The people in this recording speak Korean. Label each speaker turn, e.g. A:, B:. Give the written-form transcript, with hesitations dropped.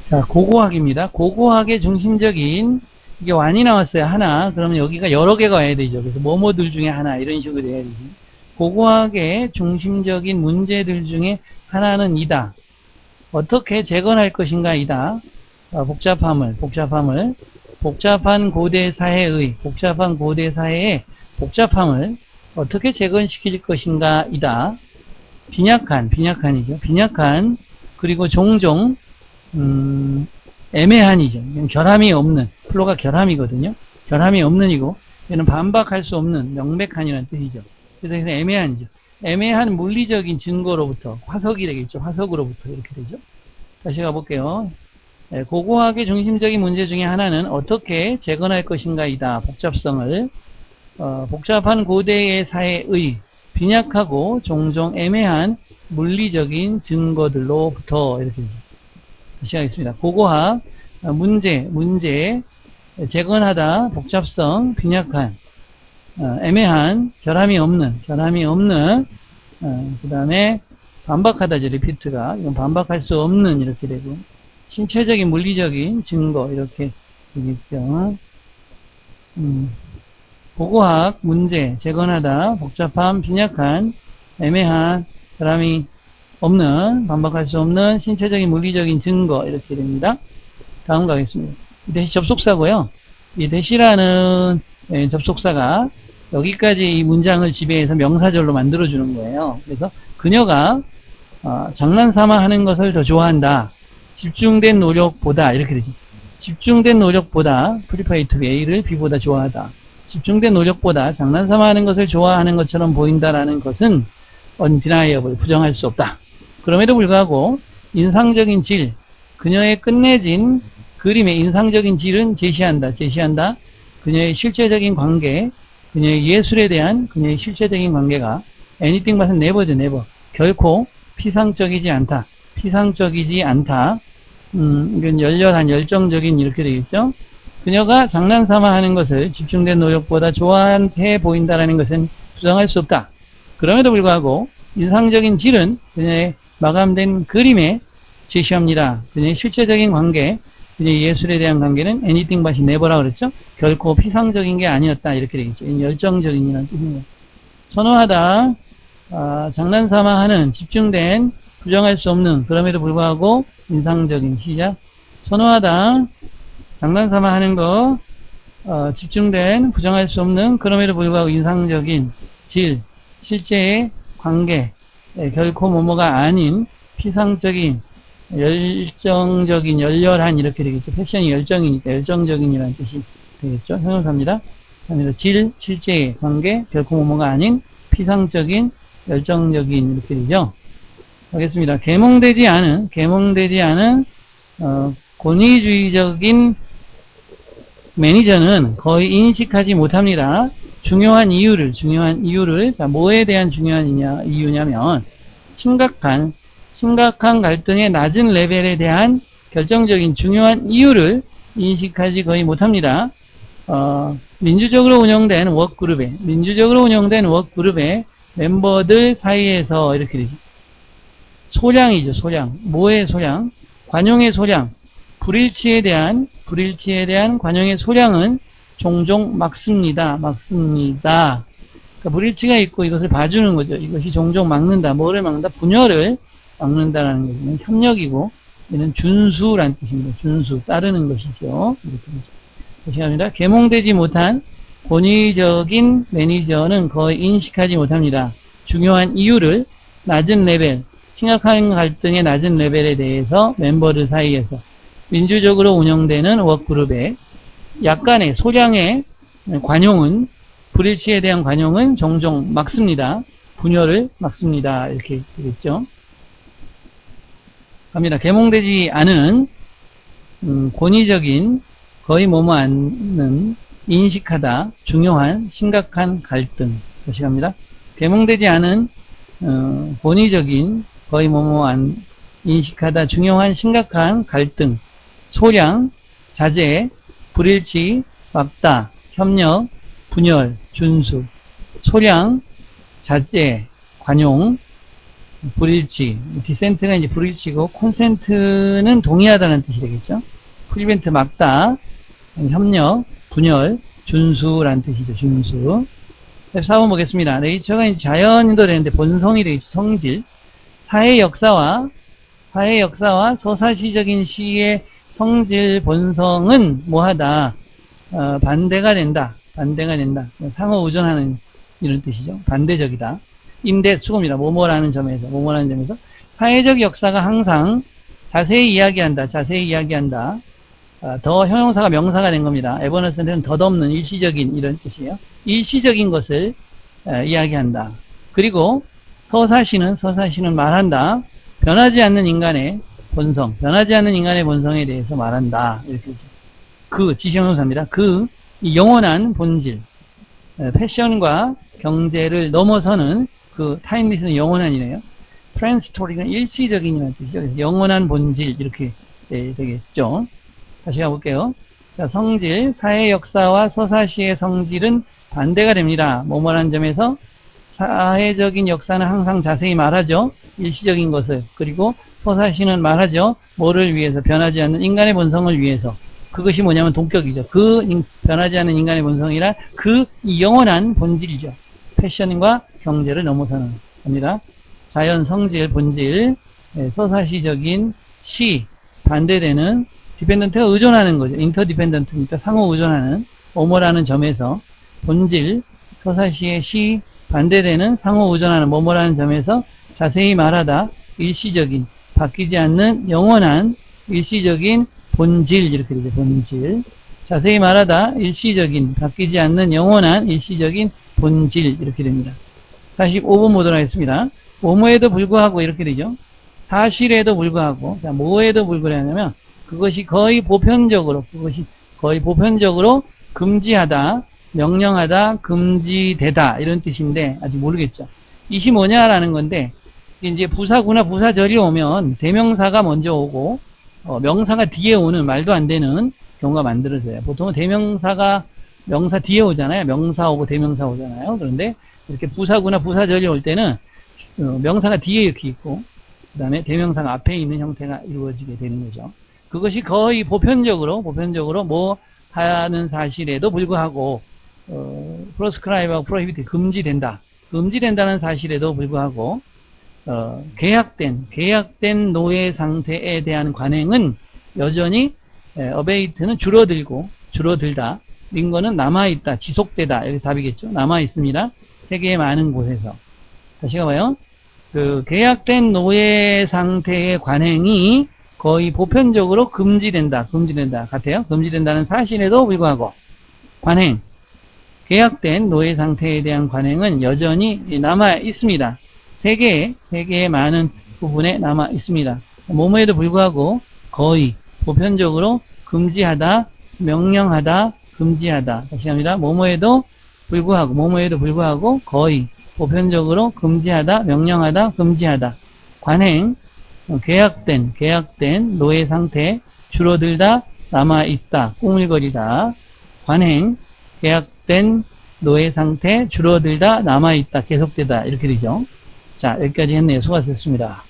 A: 자, 고고학입니다. 고고학의 중심적인, 이게 완이 나왔어요. 하나. 그러면 여기가 여러 개가 와야 되죠. 그래서 뭐뭐들 중에 하나. 이런 식으로 돼야 되죠. 고고학의 중심적인 문제들 중에 하나는 이다. 어떻게 재건할 것인가 이다. 복잡한 고대 사회의, 복잡한 고대 사회의 복잡함을 어떻게 재건시킬 것인가 이다. 빈약한이죠. 빈약한, 그리고 종종, 애매한이죠. 결함이 없는, 플로가 결함이거든요. 결함이 없는이고, 얘는 반박할 수 없는, 명백한이라는 뜻이죠. 그래서 애매한이죠. 애매한 물리적인 증거로부터, 화석이 되겠죠. 화석으로부터 이렇게 되죠. 다시 가볼게요. 고고학의 중심적인 문제 중에 하나는 어떻게 재건할 것인가이다. 복잡성을, 복잡한 고대의 사회의 빈약하고 종종 애매한 물리적인 증거들로부터 이렇게 다시 하겠습니다. 고고학 문제 재건하다, 복잡성, 빈약한, 애매한, 결함이 없는, 그 다음에 반박하다죠. 리피트가 이건 반박할 수 없는 이렇게 되고, 신체적인 물리적인 증거 이렇게 되겠죠. 고고학 문제 재건하다, 복잡함, 빈약한, 애매한, 결함이 없는, 반박할 수 없는 신체적인 물리적인 증거 이렇게 됩니다. 다음 가겠습니다. 이 대시 접속사고요. 이 대시라는 접속사가 여기까지 이 문장을 지배해서 명사절로 만들어주는 거예요. 그래서 그녀가 장난삼아 하는 것을 더 좋아한다. 집중된 노력보다 이렇게 되죠. 집중된 노력보다 프리파이트 A를 B보다 좋아하다. 집중된 노력보다 장난삼아 하는 것을 좋아하는 것처럼 보인다라는 것은 undeniable, 부정할 수 없다. 그럼에도 불구하고 인상적인 질, 그녀의 끝내진 그림의 인상적인 질은 제시한다. 그녀의 실체적인 관계, 그녀의 예술에 대한 그녀의 실체적인 관계가 anything but never죠. never. 결코 피상적이지 않다. 이건 열렬한, 열정적인 이렇게 되겠죠. 그녀가 장난삼아 하는 것을 집중된 노력보다 좋아해 보인다라는 것은 부정할 수 없다. 그럼에도 불구하고 인상적인 질은 그녀의 마감된 그림에 제시합니다. 그녀의 실체적인 관계, 그녀의 예술에 대한 관계는 anything but never라고 그랬죠. 결코 피상적인 게 아니었다. 이렇게 되겠죠. 열정적인이라는 뜻입니다. 선호하다, 장난삼아 하는, 집중된, 부정할 수 없는, 그럼에도 불구하고 인상적인, 시작. 선호하다, 장난삼아 하는 거, 집중된, 부정할 수 없는, 그럼에도 불구하고 인상적인 질, 실제의 관계, 결코 뭐뭐가 아닌 피상적인, 열정적인, 열렬한 이렇게 되겠죠. 패션이 열정이니까 열정적인이라는 뜻이 되겠죠. 형용사입니다. 질, 실제의 관계, 결코 뭐뭐가 아닌 피상적인, 열정적인 이렇게 되죠. 하겠습니다. 계몽되지 않은 권위주의적인 매니저는 거의 인식하지 못합니다. 중요한 이유를, 자, 뭐에 대한 중요한 이유냐면, 심각한 갈등의 낮은 레벨에 대한 결정적인 중요한 이유를 인식하지 거의 못합니다. 민주적으로 운영된 워크그룹의 멤버들 사이에서 이렇게 되죠. 소량이죠, 소량. 뭐의 소량? 관용의 소량. 불일치에 대한 관용의 소량은 종종 막습니다. 그러니까 불일치가 있고 이것을 봐주는 거죠. 이것이 종종 막는다. 뭐를 막는다? 분열을 막는다라는 거죠. 협력이고, 얘는 준수란 뜻입니다. 준수, 따르는 것이죠. 이렇게 다시 합니다. 계몽되지 못한 권위적인 매니저는 거의 인식하지 못합니다. 중요한 이유를 낮은 레벨, 심각한 갈등의 낮은 레벨에 대해서 멤버들 사이에서 민주적으로 운영되는 워크그룹의 약간의 소량의 관용은, 불일치에 대한 관용은 종종 막습니다. 분열을 막습니다. 이렇게 되겠죠. 갑니다. 계몽되지 않은 권위적인, 거의 뭐뭐 않는, 인식하다, 중요한, 심각한 갈등. 다시 갑니다. 계몽되지 않은 권위적인, 거의 뭐뭐 안, 인식하다, 중요한, 심각한 갈등, 소량, 자제, 불일치, 막다, 협력, 분열, 준수, 소량, 자제, 관용, 불일치, 디센트가 이제 불일치고, 콘센트는 동의하다는 뜻이 되겠죠. 프리벤트 막다, 협력, 분열, 준수라는 뜻이죠. 준수. 4번 보겠습니다. 네이처가 이제 자연도 되는데 본성이 되겠죠. 성질. 사회 역사와 서사시적인 시의 성질, 본성은 뭐하다? 반대가 된다. 상호 의존하는 이런 뜻이죠. 반대적이다. 인대 수고입니다. 뭐뭐라는 점에서 사회적 역사가 항상 자세히 이야기한다. 더 형용사가 명사가 된 겁니다. 에버너스는 덧없는 일시적인 이런 뜻이에요. 일시적인 것을 이야기한다. 그리고 서사시는 말한다. 변하지 않는 인간의 본성에 대해서 말한다. 이렇게 지시형용사입니다. 이 영원한 본질, 패션과 경제를 넘어서는 타임리스는 영원한이네요. 트랜스토리는 일시적인이라는 뜻이죠. 그래서 영원한 본질 이렇게 되겠죠. 다시 가볼게요. 자, 성질, 사회 역사와 서사시의 성질은 반대가 됩니다. 뭐뭐라는 점에서 사회적인 역사는 항상 자세히 말하죠. 일시적인 것을. 그리고 서사시는 말하죠. 뭐를 위해서? 변하지 않는 인간의 본성을 위해서. 그것이 뭐냐면 동격이죠. 변하지 않는 인간의 본성이라 이 영원한 본질이죠. 패션과 경제를 넘어서는 겁니다. 자연, 성질, 본질, 서사시적인 시, 반대되는 디펜던트가 의존하는 거죠. 인터디펜던트니까 상호 의존하는 뭐뭐라는 점에서 본질, 서사시의 시, 반대되는 상호 의존하는 뭐뭐라는 점에서 자세히 말하다 일시적인, 바뀌지 않는 영원한 일시적인 본질 이렇게 되죠. 본질. 자세히 말하다 일시적인, 바뀌지 않는 영원한 일시적인 본질 이렇게 됩니다. 45번 보도록 하겠습니다. 뭐뭐에도 불구하고 이렇게 되죠. 사실에도 불구하고, 자, 뭐에도 불구하냐면 그것이 거의 보편적으로 금지하다, 명령하다, 금지되다 이런 뜻인데 아직 모르겠죠. 이시 뭐냐라는 건데 이제 부사구나 부사절이 오면 대명사가 먼저 오고 명사가 뒤에 오는 말도 안 되는 경우가 만들어져요. 보통은 대명사가 명사 뒤에 오잖아요. 명사 오고 대명사 오잖아요. 그런데 이렇게 부사구나 부사절이 올 때는 명사가 뒤에 이렇게 있고 그 다음에 대명사가 앞에 있는 형태가 이루어지게 되는 거죠. 그것이 거의 보편적으로 뭐 하는 사실에도 불구하고 프로스크라이브하고 프로히비트 금지된다는 사실에도 불구하고 계약된 노예 상태에 대한 관행은 여전히 어베이트는 줄어들다 링거는 남아있다, 지속되다 여기 답이겠죠. 남아있습니다. 세계의 많은 곳에서. 다시 가봐요. 계약된 노예 상태의 관행이 거의 보편적으로 금지된다 같아요. 금지된다는 사실에도 불구하고 계약된 노예 상태에 대한 관행은 여전히 남아 있습니다. 세계의 많은 부분에 남아 있습니다. 뭐뭐에도 불구하고 거의 보편적으로 금지하다, 명령하다, 금지하다. 다시 합니다. 뭐뭐에도 불구하고 거의 보편적으로 금지하다, 명령하다, 금지하다. 관행, 계약된 노예 상태, 줄어들다, 남아있다, 꾸물거리다. 관행, 계약된 노예 상태, 줄어들다, 남아있다, 계속되다. 이렇게 되죠. 자, 여기까지 했네요. 수고하셨습니다.